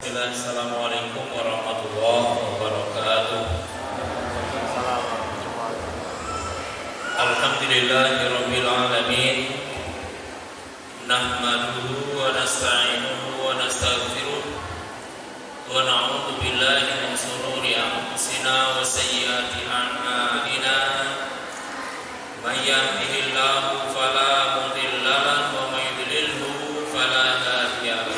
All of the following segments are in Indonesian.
Bismillah, Assalamualaikum warahmatullahi wabarakatuh. Alhamdulillahirabbil alamin. Nahmaduhu wa nasta'inuhu wa nastaghfiruh wa na'udzu billahi min shururi anfusina wa sayyiati a'malina. May yahdihillahu fala mudilla lahu wa may yudlilhu fala hadiya lahu.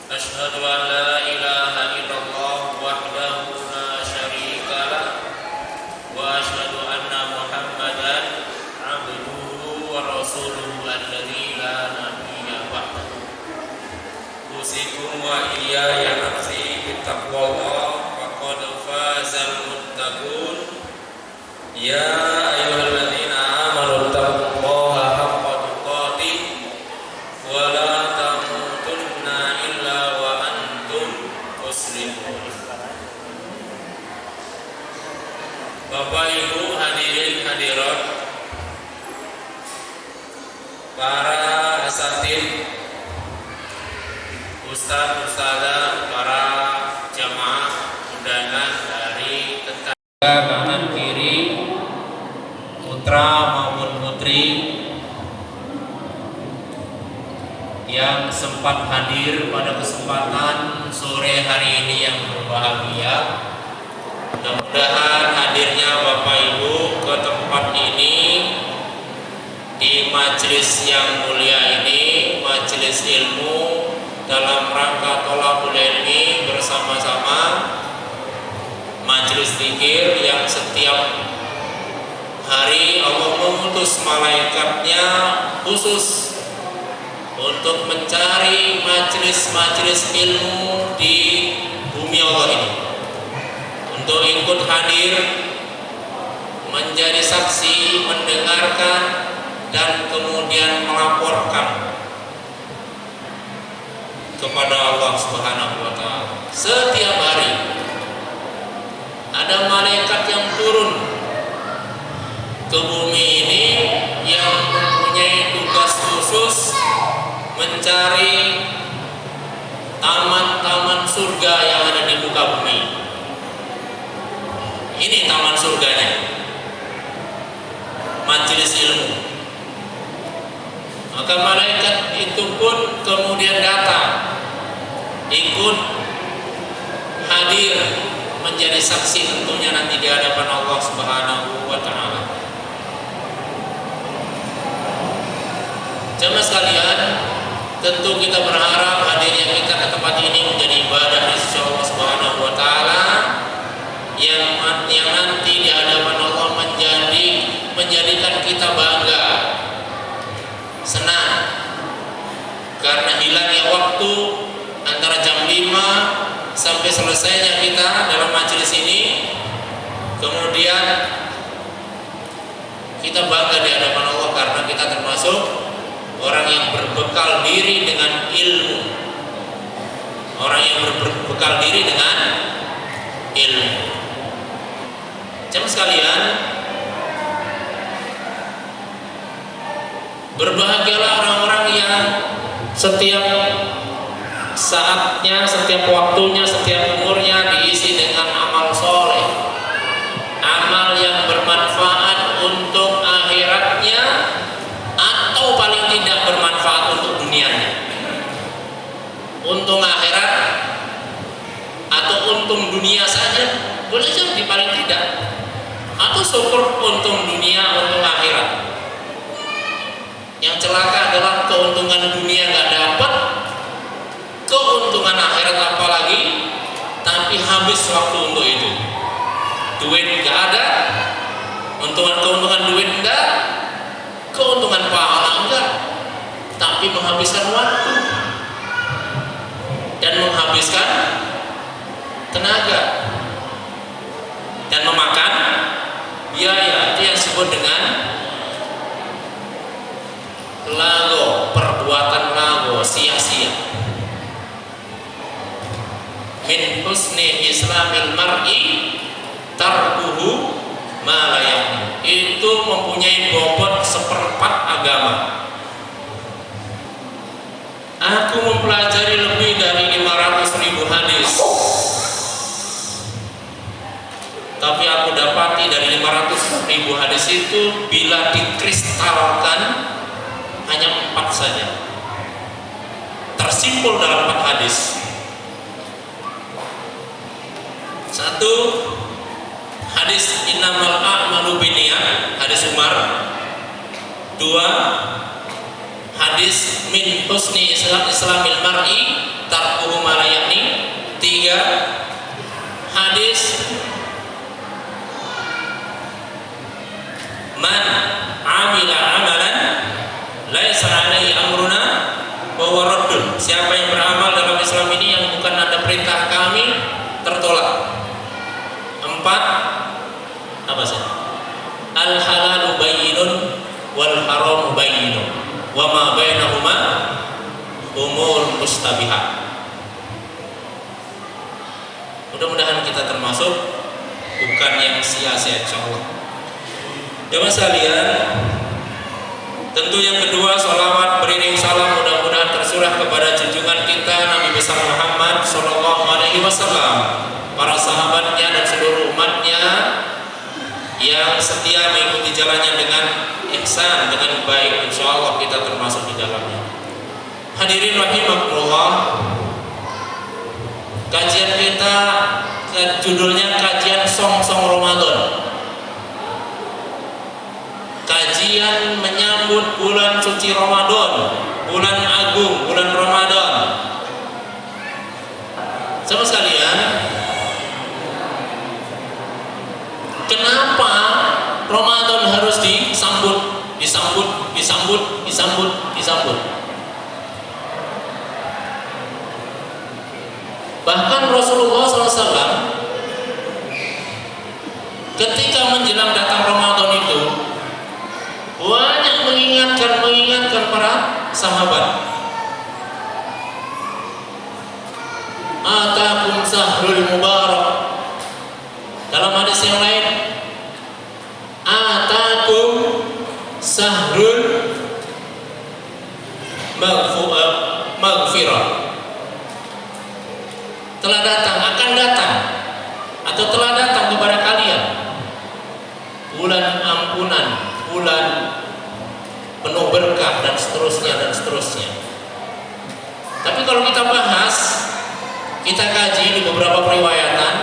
Asyhadu an la ilaha illallah wahdahu la syarika lah wa asyhadu anna Muhammadan abduhu wa rasuluhu alladzi la nabiyya ba'dahu. Usikum wa iyaya nafsi bittaqwallah faqad fazal muttaqun. Ya ayyuhalladzina amanu taqullaha haqqa tuqatih wa la tamutunna illa wa antum muslimun. Bapak Ibu hadirin hadirat, para asatidz, ustaz ustazah, para jamaah undangan dari tetangga kanan kiri, putra maupun putri yang sempat hadir pada kesempatan sore hari ini yang berbahagia. Mudah-mudahan hadirnya Bapak Ibu ke tempat ini di majelis yang mulia ini, majelis ilmu dalam rangka thalabul ilmi bersama-sama, majelis zikir yang setiap hari Allah mengutus malaikatnya khusus untuk mencari majelis-majelis ilmu di bumi Allah ini, untuk ikut hadir, menjadi saksi, mendengarkan, dan kemudian melaporkan kepada Allah Subhanahu wa Ta'ala. Setiap hari ada malaikat yang turun ke bumi ini yang mempunyai tugas khusus mencari taman-taman surga yang ada di muka bumi. Ini taman surganya, majelis ilmu. Maka malaikat itu pun kemudian datang, ikut hadir, menjadi saksi tentunya nanti di hadapan Allah Subhanahu wa Ta'ala. Jemaah sekalian, tentu kita berharap hadirnya kita ke tempat ini menjadi ibadah di sisi Allah Subhanahu wa Ta'ala yang nanti di hadapan Allah menjadikan kita bangga, senang, karena hilangnya waktu antara jam 5 sampai selesainya kita dalam majelis ini, kemudian kita bangga di hadapan Allah karena kita termasuk orang yang berbekal diri dengan ilmu, orang yang berbekal diri dengan ilmu. Jemaah sekalian, berbahagialah orang-orang yang setiap saatnya, setiap waktunya, setiap umurnya diisi dengan amal soleh, amal yang bermanfaat untuk akhiratnya atau paling tidak bermanfaat untuk dunianya. Untung akhirat atau untung dunia saja boleh jadi paling tidak, atau syukur untung dunia, untung akhirat. Yang celaka adalah keuntungan dunia nggak dapat, keuntungan akhirat apalagi, tapi habis waktu untuk itu. Duit nggak ada, keuntungan duit enggak, keuntungan pahala enggak, tapi menghabiskan waktu dan menghabiskan tenaga dan memakan biaya. Itu yang disebut dengan lago, perbuatan lago, sia-sia. Min husni islamil mar'i tarkuhu ma la ya'ni. Itu mempunyai bobot seperempat agama. Aku mempelajari lebih dari 500.000 lagi dari 500.000 hadis itu bila dikristalkan hanya 4 saja tersimpul dalam 4 hadis. 1, hadis innamal a'malu binniyat, hadis Umar. 2, hadis min husni islamil mar'i tarkuhu ma la ya'ni. 3, hadis man amila amalan laisa alaihi amruna wa huwa raddun. Siapa yang beramal dalam Islam ini yang bukan ada perintah kami, tertolak. 4, apa sih? Al halalu bayyinun wal haramu bayyinun wa ma bainahuma umur mustabihat. Mudah-mudahan kita termasuk bukan yang sia-sia, insyaallah. Jemaah sekalian, tentu yang kedua, salawat beriring salam mudah-mudahan tersurah kepada junjungan kita Nabi besar Muhammad sallallahu alaihi wasallam, para sahabatnya dan seluruh umatnya yang setia mengikuti jalannya dengan ihsan, dengan baik. Insyaallah kita termasuk di dalamnya. Hadirin rahimakumullah, kajian kita judulnya kajian song-song Ramadan. Kajian menyambut bulan suci Ramadan, bulan agung, bulan Ramadan. Sama sekalian, kenapa Ramadan harus disambut? Bahkan Rasulullah SAW ketika menjelang datang Ramadan itu banyak mengingatkan para sahabat. Atakum sahrul mubarak. Dalam hadis yang lain, atakum sahrul maghfirah. Telah datang, akan datang, atau telah datang kepada kalian bulan ampunan, bulan penuh berkah, dan seterusnya dan seterusnya. Tapi kalau kita bahas, kita kaji di beberapa periwayatan,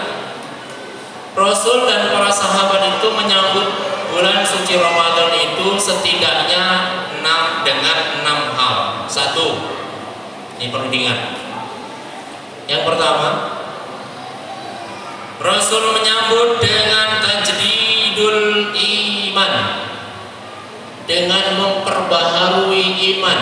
Rasul dan para sahabat itu menyambut bulan suci Ramadan itu setidaknya 6 hal. 1, ini perlu diingat. Yang pertama, Rasul menyambut dengan tajdidul iman, dengan memperbaharui iman,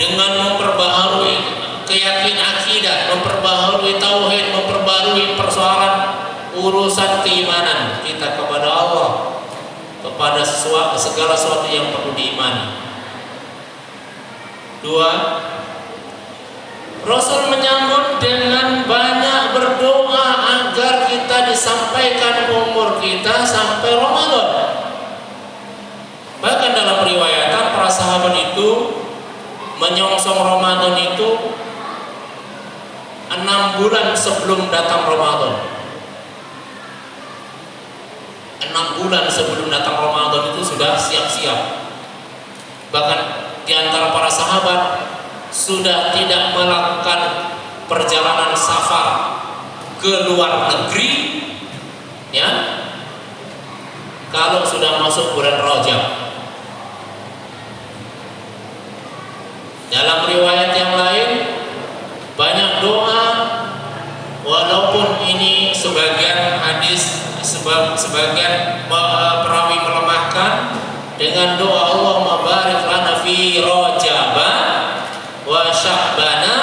dengan memperbaharui keyakinan akidah, memperbaharui tauhid, memperbaharui persoalan urusan keimanan kita kepada Allah, kepada segala sesuatu yang perlu diimani. 2, Rasul menyambut dengan banyak berdoa agar kita disampaikan umur kita sampai Ramadan. Bahkan dalam riwayatan para sahabat itu menyongsong Ramadan itu 6 bulan sebelum datang Ramadan. 6 bulan sebelum datang Ramadan itu sudah siap-siap. Bahkan di antara para sahabat sudah tidak melakukan perjalanan safar ke luar negeri, ya, kalau sudah masuk bulan Rajab. Dalam riwayat yang lain banyak doa, walaupun ini sebagian hadis, sebagian perawi melemahkan, dengan doa Allahumma barik lana fi Rajaba wa Sya'bana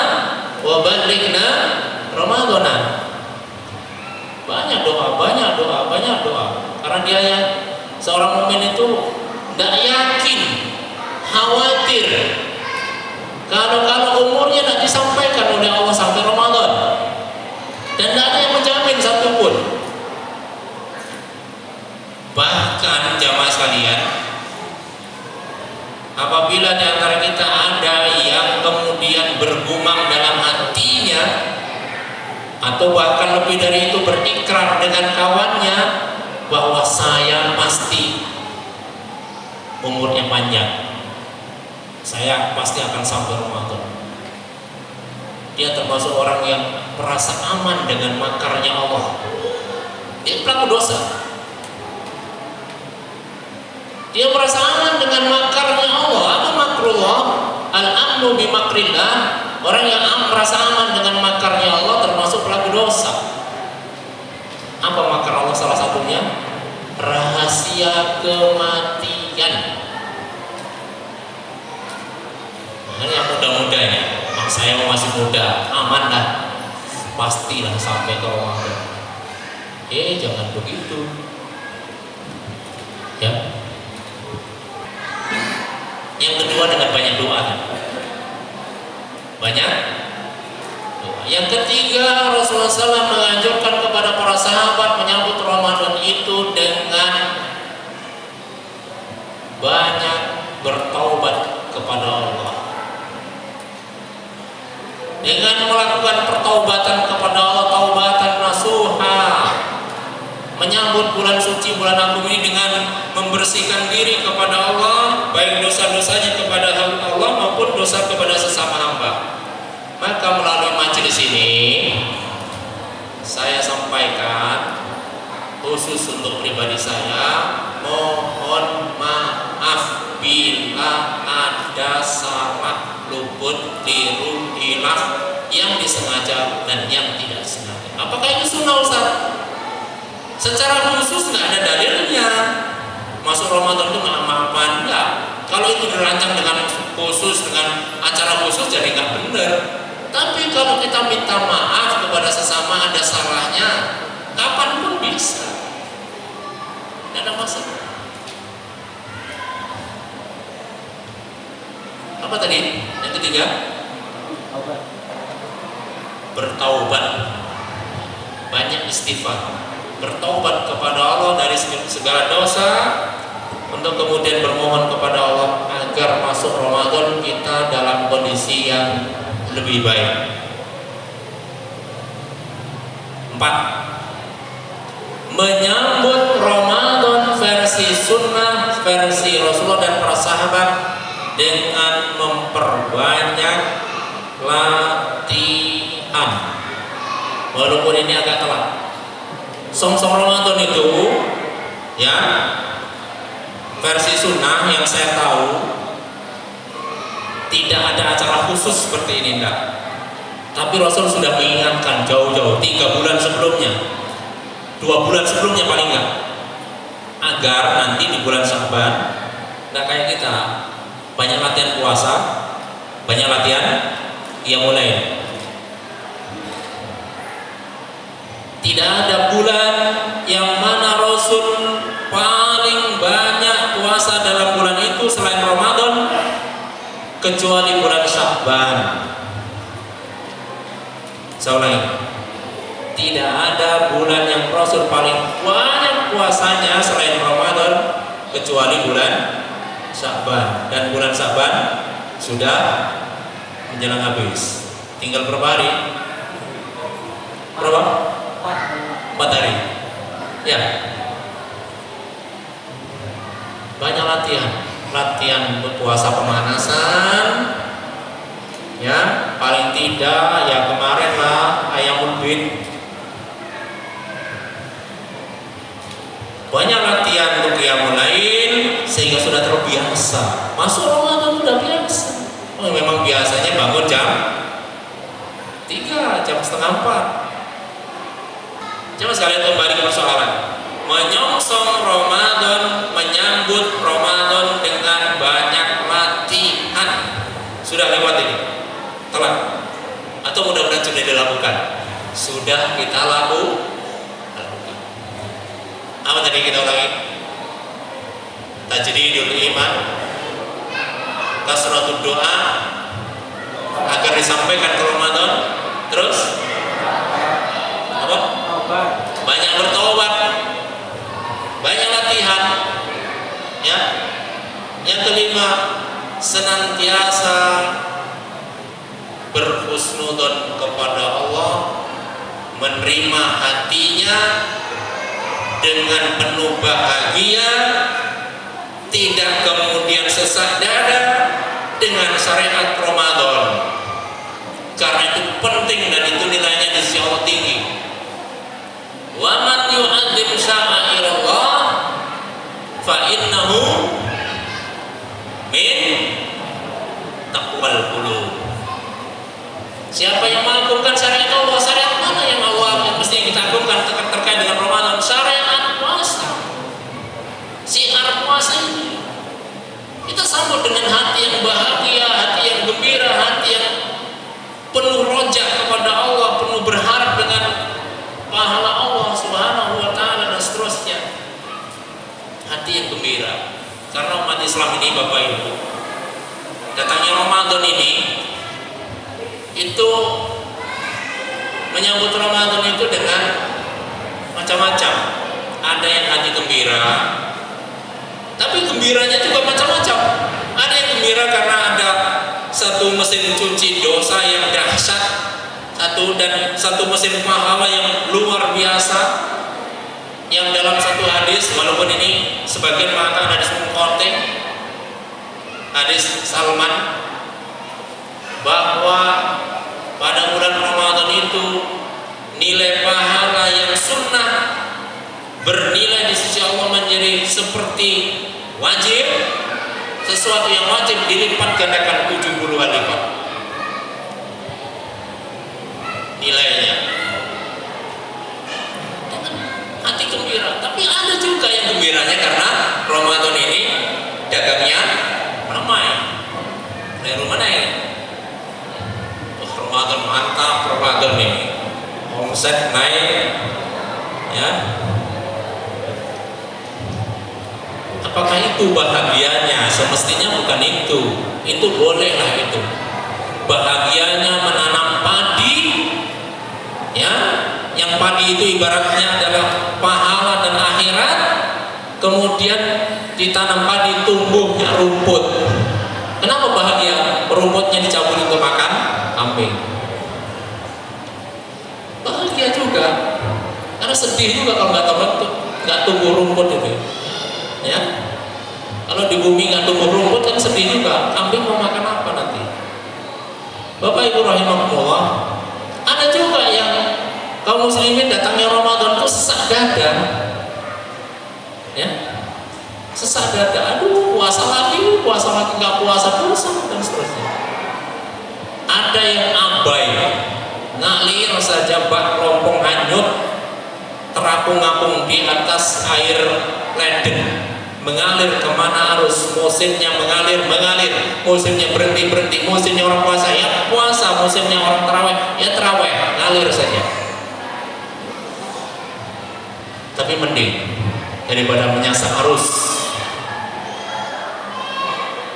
wa balighna Ramadana. Banyak doa. Karena dia yang seorang mukmin itu tidak yakin, khawatir kalau umurnya tidak disampaikan oleh Allah sampai Ramadan, dan tidak ada yang menjamin satupun. Bahkan jamaah sekalian, apabila di antara kita ada yang kemudian bergumam dalam hatinya, atau bahkan lebih dari itu berikrar dengan kawannya bahwa saya pasti umurnya panjang, saya pasti akan sampai Ramadan. Dia termasuk orang yang merasa aman dengan makarnya Allah. Dia pelaku dosa. Dia merasa aman dengan makarnya Allah. Apa makrullah? Al-amnu bi makrillah. Orang yang merasa aman dengan makarnya Allah termasuk pelaku dosa. Apa makar Allah? Salah satunya rahasia kematian. Nah, ini yang muda-muda ini. Saya masih muda, aman dah, pastilah sampai ke Ramadan. Jangan begitu, ya. Yang kedua, dengan banyak doa, banyak. Yang ketiga, Rasulullah SAW menganjurkan kepada para sahabat menyambut Ramadan itu dengan banyak bertaubat kepada Allah. Dengan melakukan pertaubatan kepada Allah, taubatan nasuha, menyambut bulan suci, bulan agung ini dengan membersihkan diri kepada Allah, baik dosa-dosanya kepada Allah maupun dosa kepada sesama hamba. Maka melalui majelis ini saya sampaikan khusus untuk pribadi saya, mohon maaf bila ada salah, luput, keliru, hilaf yang disengaja dan yang tidak disengaja. Apakah itu sunnah, Ustaz? Secara khusus nggak ada dalilnya. Masuk Ramadan itu maaf-maafan, enggak. Kalau itu dirancang dengan khusus, dengan acara khusus, jadi nggak benar. Tapi kalau kita minta maaf kepada sesama, ada salahnya, kapanpun bisa, nggak ada masalah. Apa tadi? Yang ketiga, bertaubat, banyak istighfar, bertaubat kepada Allah dari segala dosa, untuk kemudian bermohon kepada Allah agar masuk Ramadan kita dalam kondisi yang lebih baik. 4. Menyambut Ramadan versi sunnah, versi Rasulullah dan para sahabat dengan memperbanyak latihan. Walaupun ini agak telat. Som-som Ramadan itu, ya, versi sunnah yang saya tahu tidak ada acara khusus seperti ini, enggak. Tapi Rasul sudah mengingatkan jauh-jauh, 3 bulan sebelumnya, 2 bulan sebelumnya paling enggak, agar nanti di bulan Sya'ban, enggak kayak kita banyak latihan puasa, banyak latihan qiyamul. Tidak ada bulan yang mana Rasul paling banyak puasa dalam bulan itu selain Ramadan, kecuali bulan Sya'ban. Saya ulangi, tidak ada bulan yang Rasul paling banyak puasanya selain Ramadan kecuali bulan Sya'ban. Dan bulan Sya'ban sudah menjelang habis, tinggal berapa hari? Berapa? 4 hari. Ya, banyak latihan puasa pemanasan, ya, paling tidak ya kemarin lah ayamul bid. Banyak latihan untuk qiyamul lail sehingga sudah terbiasa. Masuk Ramadan sudah biasa. Memang biasanya bangun jam 3, jam setengah 4. Coba sekalian kembali ke persoalan. Menyongsong Ramadan, menyambut Ramadan dengan banyak latihan. Sudah lewat ini? Telat? Atau mudah-mudahan sudah dilakukan? Sudah kita lakukan. Apa tadi kita ulangi? Tajdidul iman, kasratul doa agar disampaikan ke Ramadan. Terus apa? Banyak bertobat, banyak latihan, ya. Yang kelima, senantiasa berhusnudzon kepada Allah, menerima hatinya dengan penuh bahagia, tidak kemudian sesak dada dengan syariat Ramadan. Karena itu penting dan itu nilainya di sisi Allah tinggi. Wa man yu'adzim sya'airallah fa innahu min taqwal qulub. Siapa yang mengagungkan syariat Allah, syariat mana yang Allah yang mesti kita agungkan terkait dengan Ramadan? Syariat puasa. Siar puasa ini kita sambut dengan hati yang bahagia, hati yang gembira, hati yang penuh rojak kepada Allah, penuh berharap dengan pahala Allah Subhanahu wa taala dan seterusnya. Hati yang gembira. Karena umat Islam ini Bapak Ibu, datangnya Ramadan ini itu menyambut Ramadan itu dengan macam-macam. Ada yang hati gembira, tapi gembiranya juga macam-macam. Ada yang gembira karena ada satu mesin cuci dosa yang dahsyat, satu mesin pahala yang luar biasa, yang dalam satu hadis, walaupun ini sebagian mengatakan hadis mungkotek, hadis Salman, bahwa pada bulan Ramadan itu nilai pahala yang sunnah bernilai di sisi Allah menjadi seperti wajib. Sesuatu yang wajib dilipat gandakan 70 kali lipat nilainya dengan hati gembira. Tapi ada juga yang gembiranya karena Ramadan ini dagangnya ramai. Dari rumah naik, Ramadan mantap, Ramadan nih omset naik, ya. Apakah itu bahagianya? Semestinya bukan itu. Itu bolehlah itu. Bahagianya menanam padi, ya, yang padi itu ibaratnya adalah pahala dan akhirat. Kemudian ditanam padi, tumbuhnya rumput. Kenapa bahagia? Rumputnya dicabut untuk makan kambing. Bahagia juga. Karena sedih juga kalau nggak tumbuh rumput itu. Ya, kalau di bumi nggak tumbuh rumput kan sedih juga. Kambing mau makan apa nanti? Bapak Ibu rahimahullah, ada juga yang kaum muslimin datangnya Ramadan itu sesak dada, ya, sesak dada. Aduh, puasa lagi nggak puasa dan seterusnya. Ada yang abai, ngalir saja bak rompong hanyut, terapung-apung di atas air ledeng, mengalir kemana arus, musimnya mengalir, musimnya berhenti, musimnya orang puasa ya puasa, musimnya orang terawih ya terawih, ngalir saja. Tapi mending daripada menyasar arus.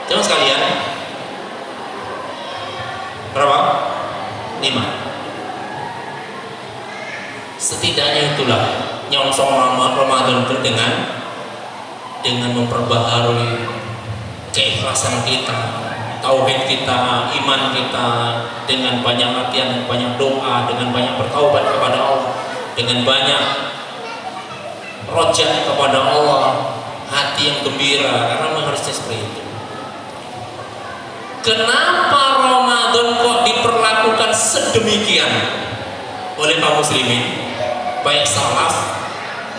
Jangan sekalian, berapa? 5. Setidaknya itulah nyongsong Ramadan itu dengan memperbaharui keikhlasan kita, tauhid kita, iman kita, dengan banyak latihan, dengan banyak doa, dengan banyak bertaubat kepada Allah, dengan banyak rojak kepada Allah, hati yang gembira, karena memang harusnya seperti itu. Kenapa Ramadan kok diperlakukan sedemikian oleh kaum muslimin, baik salaf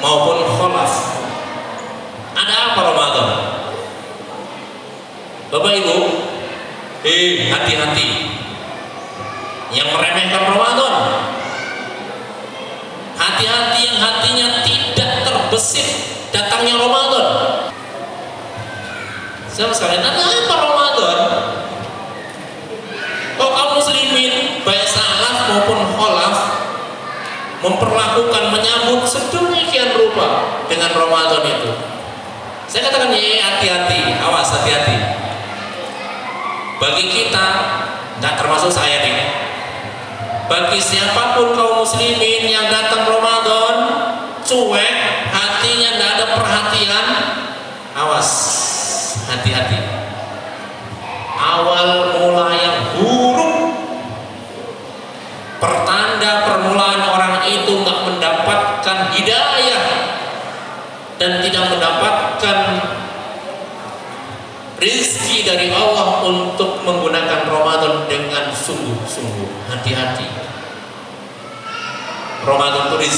maupun khalaf? Ada apa Ramadan? Bapak Ibu, hati-hati yang meremehkan Ramadan. Hati-hati yang hatinya tidak terbesit datangnya Ramadan. Sama sekalian, ada apa Ramadan? Kok kaum muslimin baik salaf maupun khalaf memperlakukan, menyambut sedemikian rupa dengan Ramadan itu? Saya katakan ya hati-hati, awas hati-hati. Bagi kita, nggak termasuk saya nih, bagi siapapun kaum muslimin yang datang Ramadan cuek, hatinya nggak ada perhatian, awas, hati-hati. Awal mula yang buruk, pertanda permulaan orang ini menggunakan Ramadan dengan sungguh-sungguh, hati-hati. Ramadan itu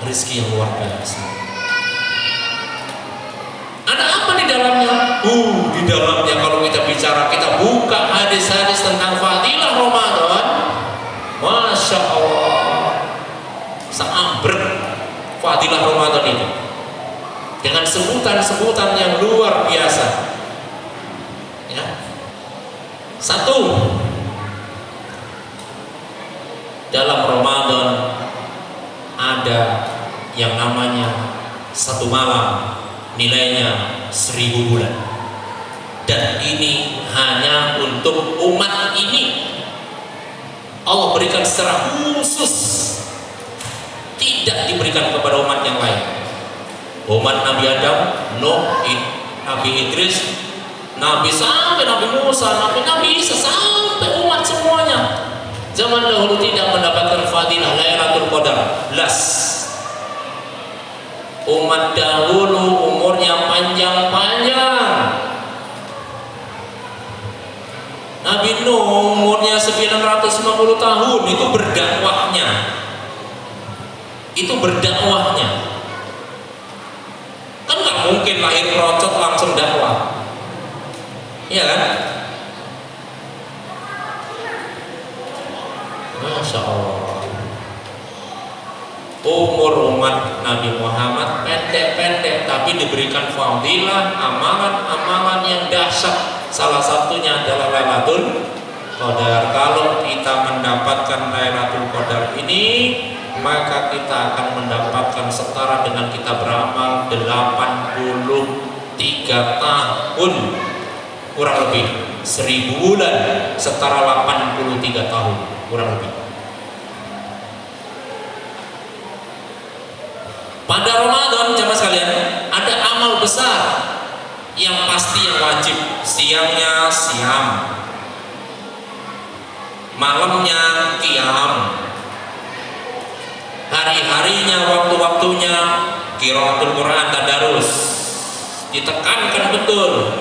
rezeki yang luar biasa. Ada apa di dalamnya? Di dalamnya kalau kita bicara, kita buka hadis-hadis tentang fadilah Ramadan, Masya Allah, seambrek fadilah Ramadan itu dengan sebutan-sebutan yang luar biasa. Ya. Satu, dalam Ramadan ada yang namanya satu malam nilainya 1000 bulan, dan ini hanya untuk umat ini Allah berikan secara khusus, tidak diberikan kepada umat yang lain. Umat Nabi Adam, Nuh, Nabi Idris, Nabi sampai Nabi Musa, Nabi Isa, sampai umat semuanya zaman dahulu tidak mendapatkan fadilah Lailatul Qadar. Umat dahulu umurnya panjang-panjang. Nabi Nuh umurnya 950 tahun, itu berdakwahnya. Kan nggak mungkin lahir perocot langsung dakwah, iya kan? Masya Allah. Umur umat Nabi Muhammad pendek-pendek, tapi diberikan fadilah, amalan-amalan yang dahsyat. Salah satunya adalah Lailatul Qadar. Kalau kita mendapatkan Lailatul Qadar ini, maka kita akan mendapatkan setara dengan kita beramal 83 tahun, kurang lebih 1000 bulan setara 83 tahun kurang lebih. Pada Ramadan jamaah sekalian, ada amal besar yang pasti, yang wajib. Siangnya siam, malamnya qiyam, hari-harinya, waktu-waktunya qiraatul Quran, tadarus, ditekankan betul.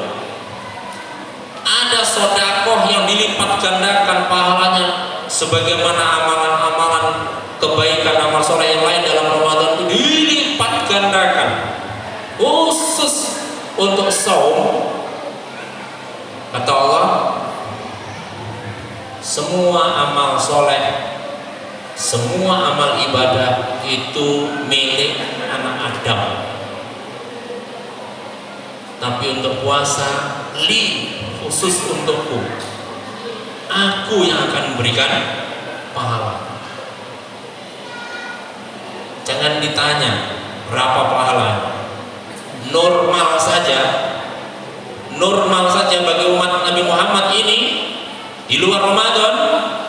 Ada sodakoh yang dilipat gandakan pahalanya, sebagaimana amalan-amalan kebaikan, amal soleh yang lain dalam Ramadan itu dilipat gandakan. Khusus untuk saum, kata Allah, semua amal soleh, semua amal ibadah itu milik anak Adam, tapi untuk puasa khusus untukku, aku yang akan memberikan pahala. Jangan ditanya berapa pahala, normal saja bagi umat Nabi Muhammad ini. Di luar Ramadan,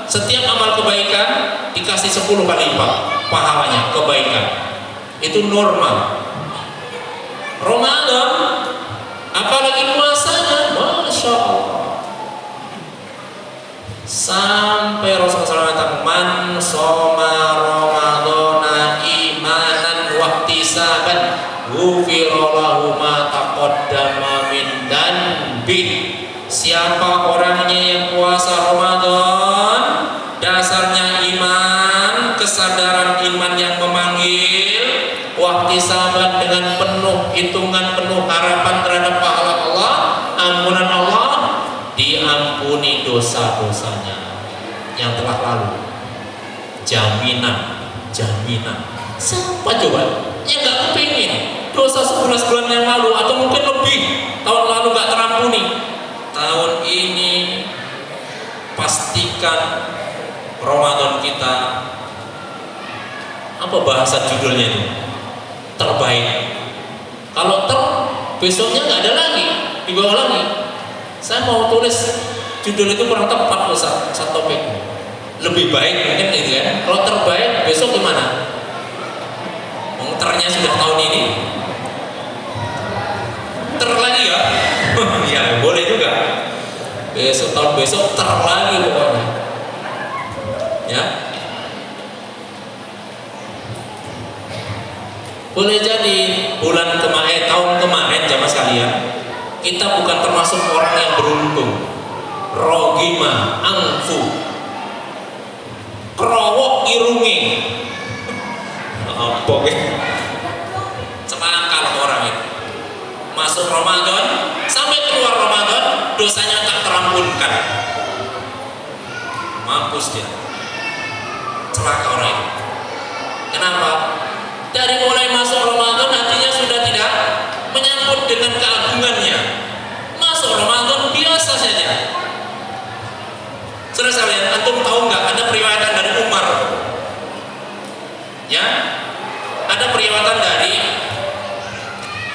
setiap amal kebaikan dikasih 10 kali lipat pahalanya, kebaikan itu normal. Ramadan, apalagi puasanya, Masya Allah, sampai Rasulullah SAW, man soma Ramadana imanan wahtisaban ghufira lahu ma taqaddama min danbi. Siapa orangnya yang puasa Ramadan, dasarnya iman, kesadaran iman yang memanggil, wahtisaban, dengan penuh hitungan, penuh harapan terhadap pahala Allah, ampunan Allah, diampuni dosa-dosanya yang telah lalu. Jaminan. Siapa coba yang gak kepingin dosa 11 bulan yang lalu atau mungkin lebih tahun lalu gak terampuni? Tahun ini pastikan Ramadan kita, apa bahasa judulnya itu, terbaik. Kalau besoknya nggak ada lagi, dibawa lagi. Saya mau tulis judul itu kurang tepat loh, satu topik. Lebih baik mungkin gitu kan. Kalau terbaik besok gimana? Ternya sudah tahun ini. Ter lagi ya? Ya boleh juga. Tahun besok ter lagi pokoknya. Ya. Boleh jadi tahun kemarin jamaah sekalian, kita bukan termasuk orang yang beruntung. Rogima angfu, kerowok irungi, apa ya? Celaka orang itu. Masuk Ramadan sampai keluar Ramadan dosanya tak terampunkan. Mampus dia. Celaka orang itu. Kenapa? Dari mulai masuk Ramadan hatinya sudah tidak menyambut dengan keagungannya. Masuk Ramadan biasa saja. Saudara sekalian, antum tahu nggak ada periwayatan dari Umar? Ya, ada periwayatan dari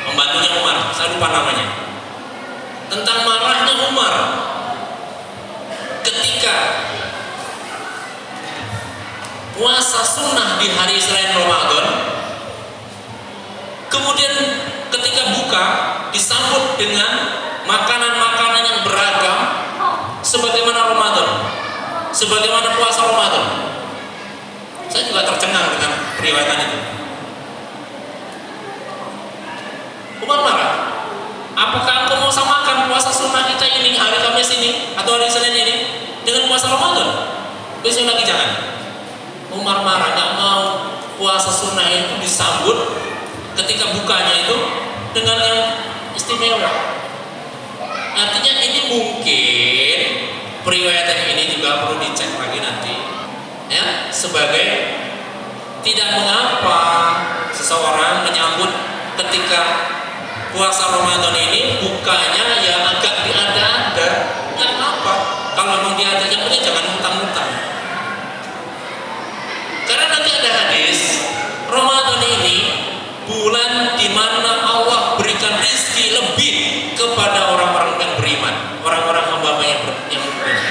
pembantunya Umar, saya lupa namanya, tentang marahnya Umar ketika puasa sunnah di hari selain Ramadan, kemudian ketika buka disambut dengan makanan-makanan yang beragam sebagaimana Ramadan, sebagaimana puasa Ramadan. Saya juga tercengang dengan periwayatan itu. Umar marah, apakah engkau mau samakan puasa sunnah kita ini hari Kamis ini atau hari Senin ini dengan puasa Ramadan? Besok lagi jangan. Umar marah, gak mau puasa sunnah itu disambut ketika bukanya itu dengan yang istimewa. Artinya ini mungkin periwayatan ini juga perlu dicek lagi nanti, ya, sebagai tidak mengapa seseorang menyambut ketika puasa Ramadan ini bukanya ya agak diada-ada, nggak apa. Kalau memang diada, yang penting jangan utang-utang. Karena nanti ada hadis, Ramadan ini bulan di mana Allah berikan rezeki lebih kepada orang-orang yang beriman, orang-orang hamba yang beriman.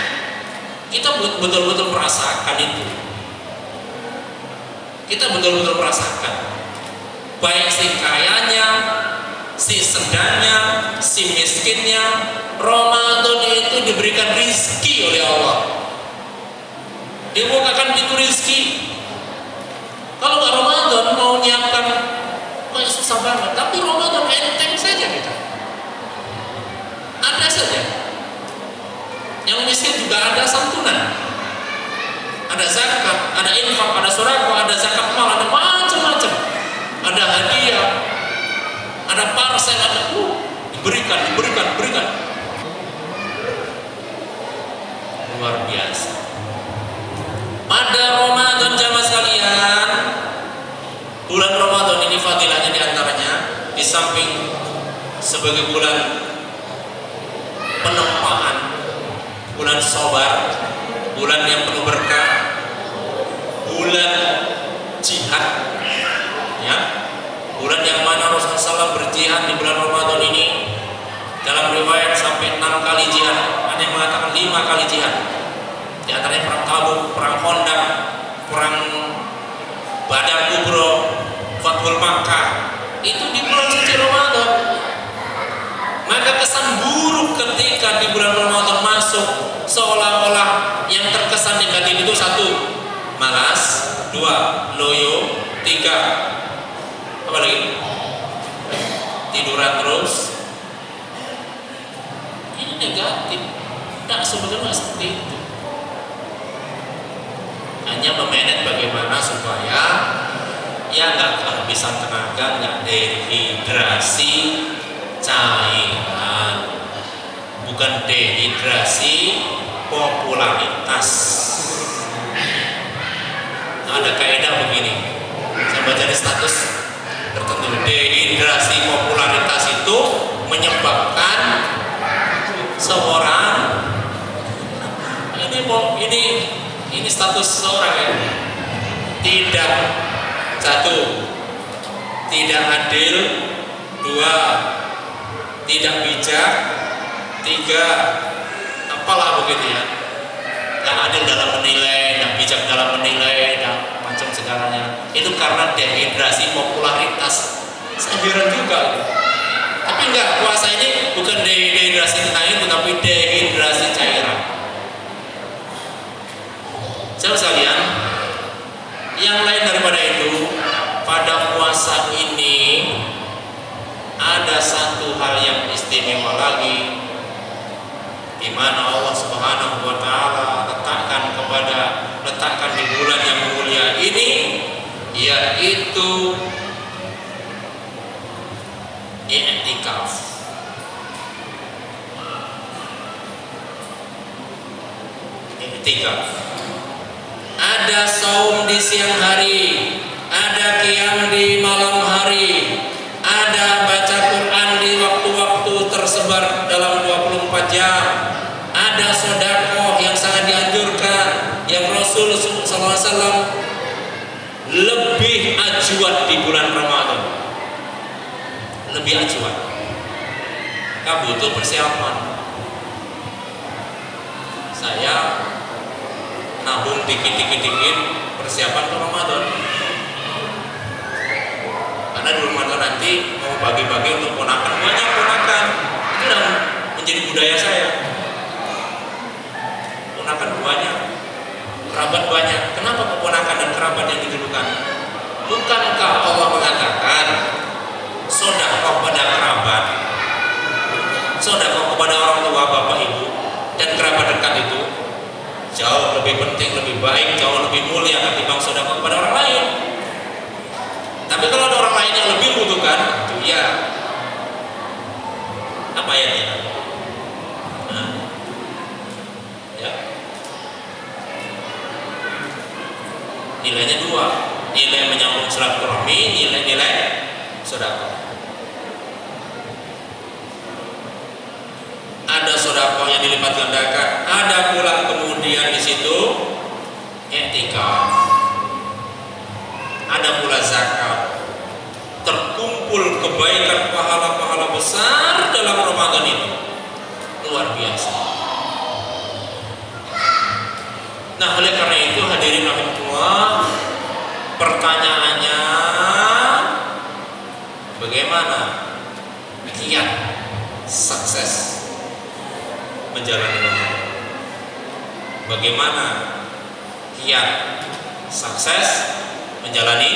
Kita betul-betul merasakan itu. Kita betul-betul merasakan. Baik si kayanya, si sedangnya, si miskinnya, Ramadan itu diberikan rizki oleh Allah. Dibukakan pintu rizki. Kalau nggak Ramadan mau nyiapkan, kayak susah banget. Tapi Ramadan enteng saja kita. Ada saja. Yang miskin juga ada santunan, ada zakat, ada infak, ada sedekah, ada zakat mal, ada macam-macam. Ada hadiah, ada parsel, ada diberikan. Luar biasa. Pada Ramadan jamaah sekalian, bulan Ramadan ini fadilahnya diantaranya di samping sebagai bulan penempaan, bulan sabar, bulan yang penuh berkah, bulan jihad, ya, bulan yang mana Rasulullah SAW berjihad di bulan Ramadan ini. Dalam riwayat sampai 6 kali jihad, ada yang mengatakan 5 kali jihad. Di antaranya perang Tabuk, perang Khandaq, perang Badar Kubro, Fathul Makkah. Itu di bulan suci Ramadan. Maka kesan buruk ketika di bulan Ramadan masuk, seolah-olah yang terkesan negatif itu 1, malas, 2, loyo, 3, apa lagi? Tiduran terus. Ini negatif. Tak, sebetulnya seperti itu. Hanya memanage bagaimana supaya ya nggak kehabisan tenaga, nggak dehidrasi cairan, bukan dehidrasi popularitas. Nah, ada kaidah begini, saya baca di status tertentu, dehidrasi popularitas itu menyebabkan seorang ini status seorang ya, tidak, 1, tidak adil, 2, tidak bijak, 3, apalah begitu ya, nggak adil dalam menilai, nggak bijak dalam menilai, dan macam segalanya. Itu karena dehidrasi popularitas. Saya heran juga gitu. Tapi enggak, puasa ini bukan dehidrasi air, tetapi dehidrasi cairan. Saudara sekalian, yang lain daripada itu, pada puasa ini ada satu hal yang istimewa lagi di mana Allah Subhanahu wa taala letakkan di bulan yang mulia ini, yaitu i'tikaf. I'tikaf. Ada saum di siang hari, ada qiyam di malam hari, ada baca Quran di waktu-waktu tersebar dalam 24 jam, ada sedekah yang sangat dianjurkan, yang Rasul SAW lebih ajuat di bulan Ramadan, lebih ajuat. Gak butuh persiapan. Saya nabung dikit-dikit persiapan ke Ramadan, karena di Ramadan nanti mau bagi-bagi untuk ponakan, banyak ponakan, itu udah menjadi budaya saya. Ponakan banyak, kerabat banyak. Kenapa keponakan dan kerabat yang didulukan? Bukankah Allah mengatakan sedekah pada kerabat, sedekah kepada orang tua, bapak, ibu, dan kerabat dekat itu jauh lebih penting, lebih baik, jauh lebih mulia ketimbang sedekah kepada orang lain. Tapi kalau ada orang lain yang lebih membutuhkan, itu ya apa ya? Nah, ya. Nilainya dua, nilai menyambung silaturahmi, nilai sedekah. Ada sedekah yang dilipat gandakan, ada pula kemudian di situ i'tikaf, ada pula zakat. Terkumpul kebaikan, pahala-pahala besar dalam Ramadan itu luar biasa. Nah, oleh karena itu hadirin rahimahullah, pertanyaannya bagaimana kiat sukses menjalani Ramadan? Bagaimana kiat sukses menjalani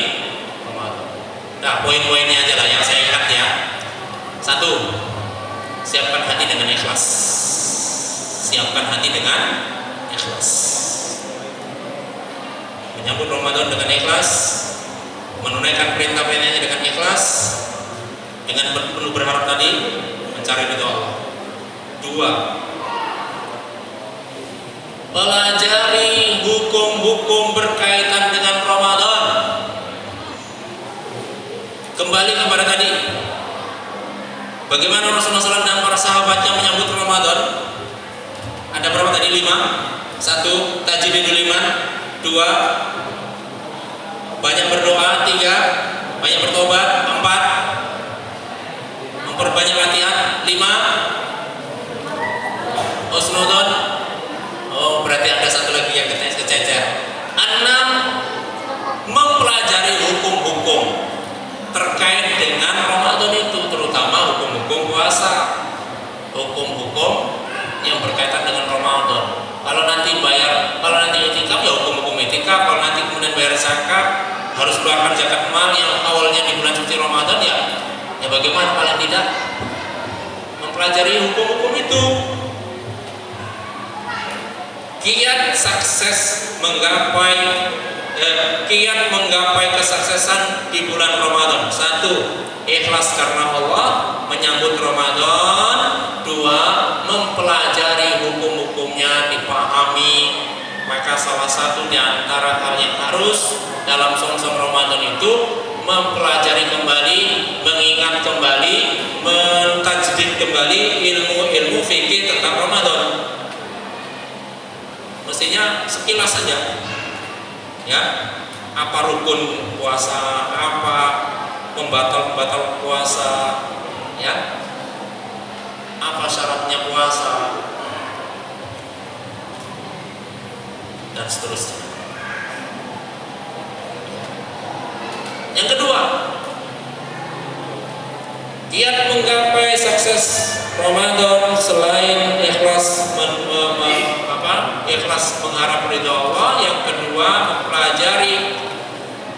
Ramadan? Nah, poin-poinnya aja lah yang saya ingat ya. 1, siapkan hati dengan ikhlas. Siapkan hati dengan ikhlas. Menyambut Ramadan dengan ikhlas, menunaikan perintah-perintahnya dengan ikhlas, dengan penuh berharap tadi, mencari ridho Allah. 2, pelajari hukum-hukum berkaitan dengan Ramadan. Kembali kepada tadi, bagaimana Rasulullah SAW dan para sahabatnya menyambut Ramadan. Ada berapa tadi? 5. 1, tajwidul iman. 2, banyak berdoa. 3, banyak bertobat. 4, memperbanyak latihan. 5, husnudon. Oh, berarti ada satu lagi yang kececer. 6, mempelajari hukum-hukum terkait dengan Ramadan itu, terutama hukum-hukum puasa, hukum-hukum yang berkaitan dengan Ramadan. Kalau nanti i'tikaf ya hukum-hukum i'tikaf. Kalau nanti kemudian bayar zakat, harus keluarkan zakat mal yang awalnya di bulan suci Ramadan, ya bagaimana paling tidak mempelajari hukum-hukum itu. Kiat sukses kiat menggapai kesuksesan di bulan Ramadan. 1, ikhlas karena Allah menyambut Ramadan. 2, mempelajari hukum-hukumnya, dipahami. Maka salah satu di antara hal yang harus dalam som-som Ramadan itu mempelajari kembali, mengingat kembali, mentajdid kembali ilmu-ilmu fikih tentang Ramadan. Mestinya sekilas saja, ya, apa rukun puasa, apa pembatal puasa, ya, apa syaratnya puasa, dan seterusnya. Yang kedua, kiat menggapai sukses Ramadan selain ikhlas ikhlas mengharap ridha Allah. Yang kedua, mempelajari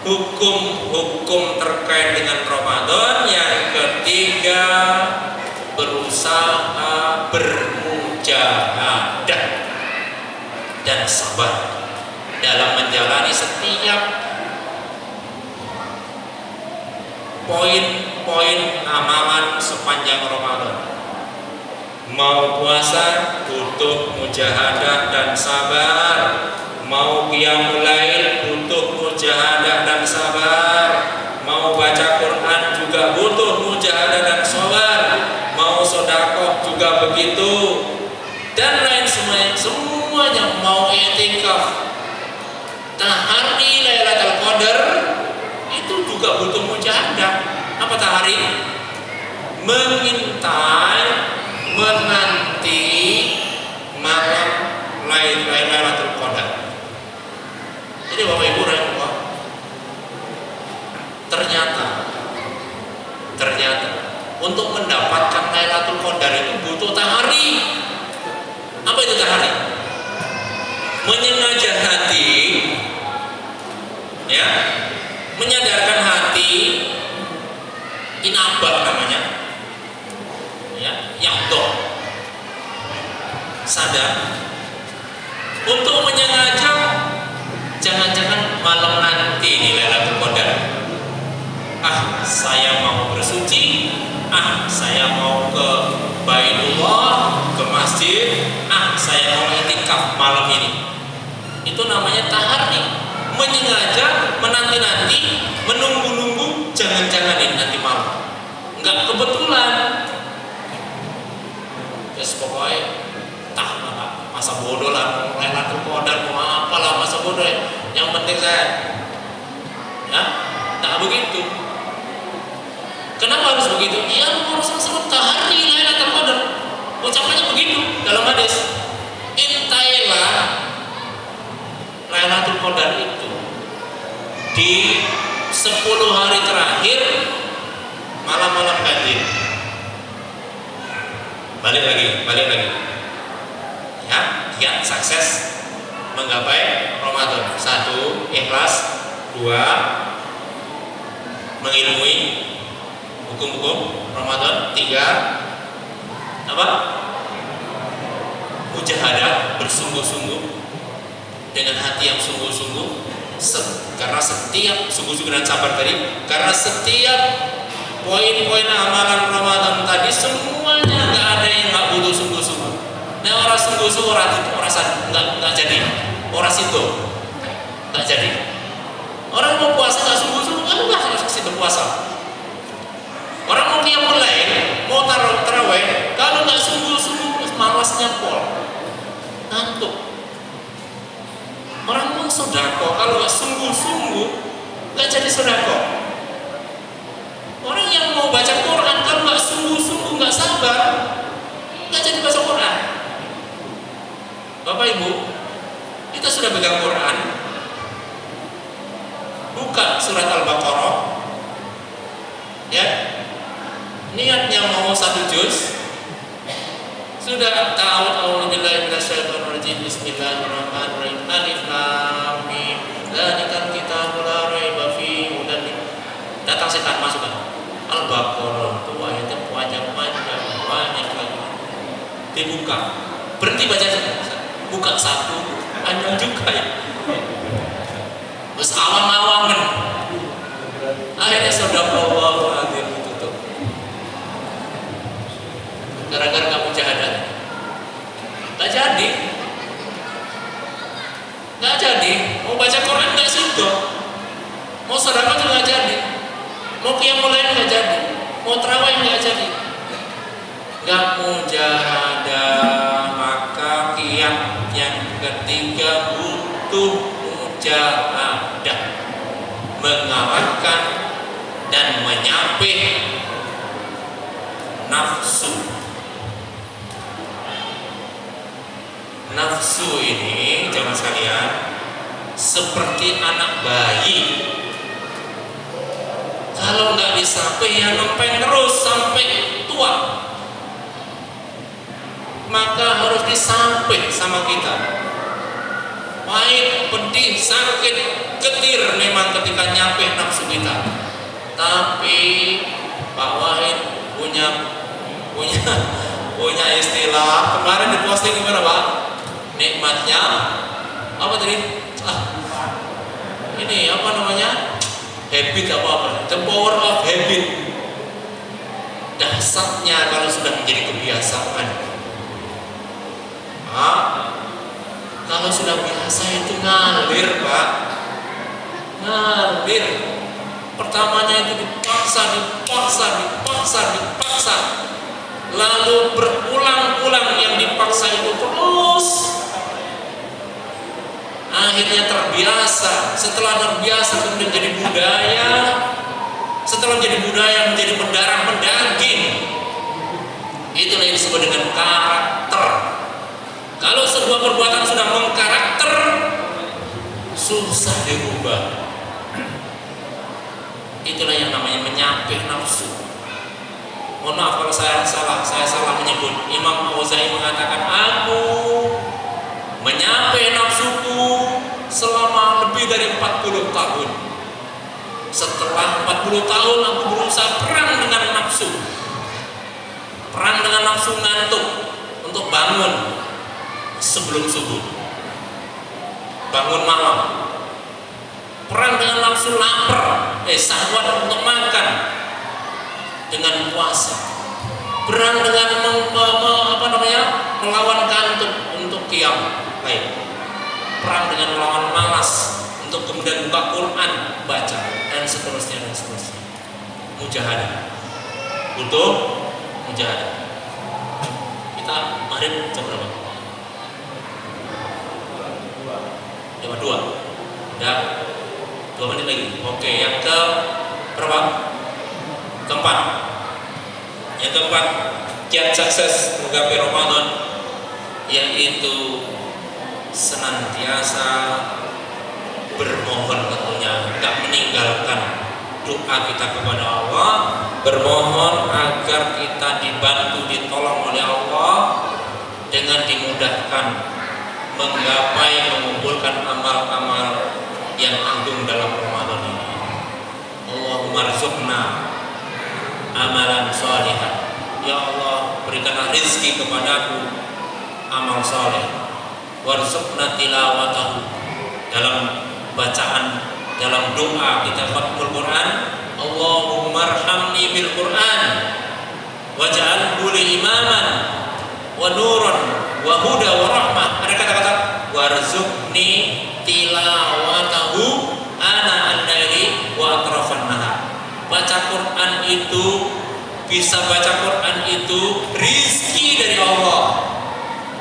hukum-hukum terkait dengan Ramadan. Yang ketiga, berusaha bermujahadah dan sabar dalam menjalani setiap poin-poin amalan sepanjang Ramadan. Mau puasa butuh mujahadah dan sabar, mau qiyamul lail butuh mujahadah dan sabar, mau baca Quran juga butuh mujahadah dan sabar, mau sedekah juga begitu, dan lain semuanya, mau i'tikaf, tahari Lailatul Qadar itu juga butuh mujahadah. Apa tahari? Mengintai, menanti malam Lailatul Qadar. Jadi Bapak Ibu rahimahullah, ternyata untuk mendapatkan Lailatul Qadar itu butuh tahari. Apa itu tahari? Menyengaja hati, ya, menyadarkan hati, inabah namanya, ya, yaqdah, sadar untuk menyengaja. Jangan-jangan malam nanti di Lailatul Qadar, saya mau bersuci, saya mau ke Baitullah, ke masjid, saya mau i'tikaf malam ini. Itu namanya tahari, menyengaja, menanti-nanti, menunggu-nunggu, jangan-jangan ini nanti malam. Enggak kebetulan. Terus pokoknya masa bodoh lah, Lailatul Qadar mau apalah, masa bodoh ya. Yang penting saya, ya, tak begitu. Kenapa harus begitu? Ya, Rasulullah SAW tahari Lailatul Qadar, ucapannya begitu dalam hadis. Intailah Lailatul Qadar itu di 10 hari terakhir malam-malam ganjil. Balik lagi. Ya, kiat sukses menggapai Ramadan. 1. Ikhlas. 2. Mengilmui hukum-hukum Ramadan. 3. Apa? Mujahadah, bersungguh-sungguh dengan hati yang sungguh-sungguh. Karena setiap sungguh-sungguh dan sabar tadi, karena setiap poin-poin amalan Ramadan tadi semuanya nggak ada yang nggak butuh sungguh-sungguh. Nah, orang sungguh-sungguh nggak jadi, orang situ nggak jadi. Orang mau puasa nggak sungguh-sungguh, nggak harus situ puasa. Orang mau qiyamul lail, mau tarawih, kalau nggak sungguh-sungguh, malasnya pol, ngantuk. Orang mau sedekah, kalau nggak sungguh-sungguh, nggak jadi sedekah. Orang yang mau baca Quran, kalau nggak sungguh-sungguh, nggak sabar, nggak jadi baca Quran. Bapak Ibu, kita sudah pegang Quran, buka surat Al-Baqarah, ya, niatnya mau 1 juz, sudah tahu auzubillahi minasyaitonir rajim, bismillahirrahmanirrahim, alif lam mim, dzalikal kitabul la raiba fihi hudan. Datang setan masukkan Al-Baqarah itu ayatnya panjang-panjang, banyak lagi. Dibuka, berhenti baca, buka 1, panjang juga ya. Terus awang-awangan, akhirnya sadaqallahu azim ditutup. Gara-gara kamu jahadat, nggak jadi. Mau baca Quran nggak sudah, mau sedekah juga nggak jadi, mau qiyamul lail nggak jadi, mau tarawih nggak jadi. Nggak mujahadah, maka qiyam yang ketiga butuh mujahadah, mengalahkan dan menyapih nafsu. Nafsu ini, jangan sekalian, seperti anak bayi. Kalau nggak disapih ya nempel terus sampai tua. Maka harus disapih sama kita. Pahit, pedih, sakit, getih, clear memang ketika nyampe nafsu kita. Tapi Pak Wahid punya istilah kemarin di posting gimana Pak? Nikmatnya apa tadi? Ini apa namanya? Habit apa? The power of habit. Dahsyatnya kalau sudah menjadi kebiasaan. Kalau sudah biasa itu ngalir Pak, ngalir. Pertamanya itu dipaksa, lalu berulang-ulang yang dipaksa itu terus. Akhirnya terbiasa. Setelah terbiasa kemudian jadi budaya. Setelah menjadi budaya menjadi mendarah mendaging. Itulah yang disebut dengan karakter. Kalau sebuah perbuatan sudah mengkarakter, susah dirubah. Itulah yang namanya menyapih nafsu. Mohon maaf kalau saya salah menyebut. Imam Auza'i mengatakan, aku menyapih nafsuku selama lebih dari 40 tahun. Setelah 40 tahun aku berusaha perang dengan nafsu. Perang dengan nafsu ngantuk untuk bangun sebelum subuh, bangun malam. Perang dengan nafsu lapar, syahwat untuk makan dengan puasa. Perang dengan melawan kantuk untuk qiyam. Perang dengan melawan malas untuk kemudian buka Quran, baca, dan seterusnya. Mujahadah, butuh mujahadah. Kita maghrib jam berapa? Jam 2. Udah 2 menit lagi. Oke, yang ke berapa? Keempat. Yang keempat, kiat sukses menggapai Ramadan, yaitu senantiasa bermohon, tentunya tidak meninggalkan doa kita kepada Allah, bermohon agar kita dibantu, ditolong oleh Allah dengan dimudahkan menggapai, mengumpulkan amal-amal yang agung dalam Ramadan ini. Allahumma rzuqna amalan sholihan. Ya Allah, berikanlah rezeki kepadaku amal soleh. Warzuqna tilawatahu, dalam bacaan, dalam doa kita khatmul Quran, Allahumma arhamni bil Quran waj'alhu li imaman wa nuran wa huda wa rahmah. Ada kata-kata warzuqni tilawatahu ana al-laili wa atrafan nahar. Baca Quran itu, bisa baca Quran itu rizki dari Allah.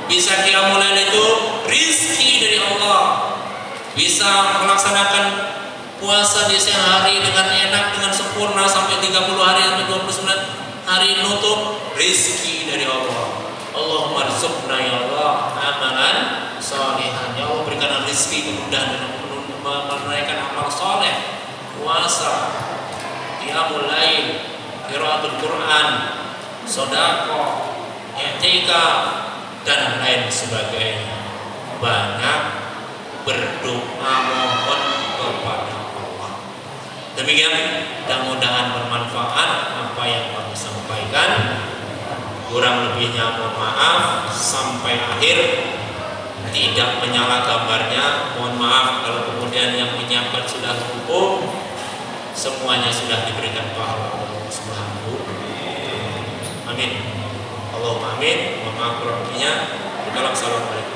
Bisa qiyamul lail itu rizki dari Allah. Bisa melaksanakan puasa di siang hari dengan enak, dengan sempurna sampai 30 hari sampai 29 hari nutup, rizki dari Allah. Allahumma rzuqna ya Allah amalan sholihan. Ya Allah, berikan rizki, kemudahan dalam menunaikan amal soleh, puasa, qiyamul lail, qiraatul Quran, sedekah, i'tikaf, dan lain sebagainya. Banyak berdoa mohon kepada Allah. Demikian, mudah-mudahan bermanfaat apa yang kami sampaikan. Kurang lebihnya mohon maaf. Sampai akhir tidak menyalah gambarnya, mohon maaf kalau kemudian yang menyiapkan sudah cukup, semuanya sudah diberikan pahala Allah Subhanahu. Amin. Allahumma amin. Mohon maaf kurang lebihnya. Assalamualaikum.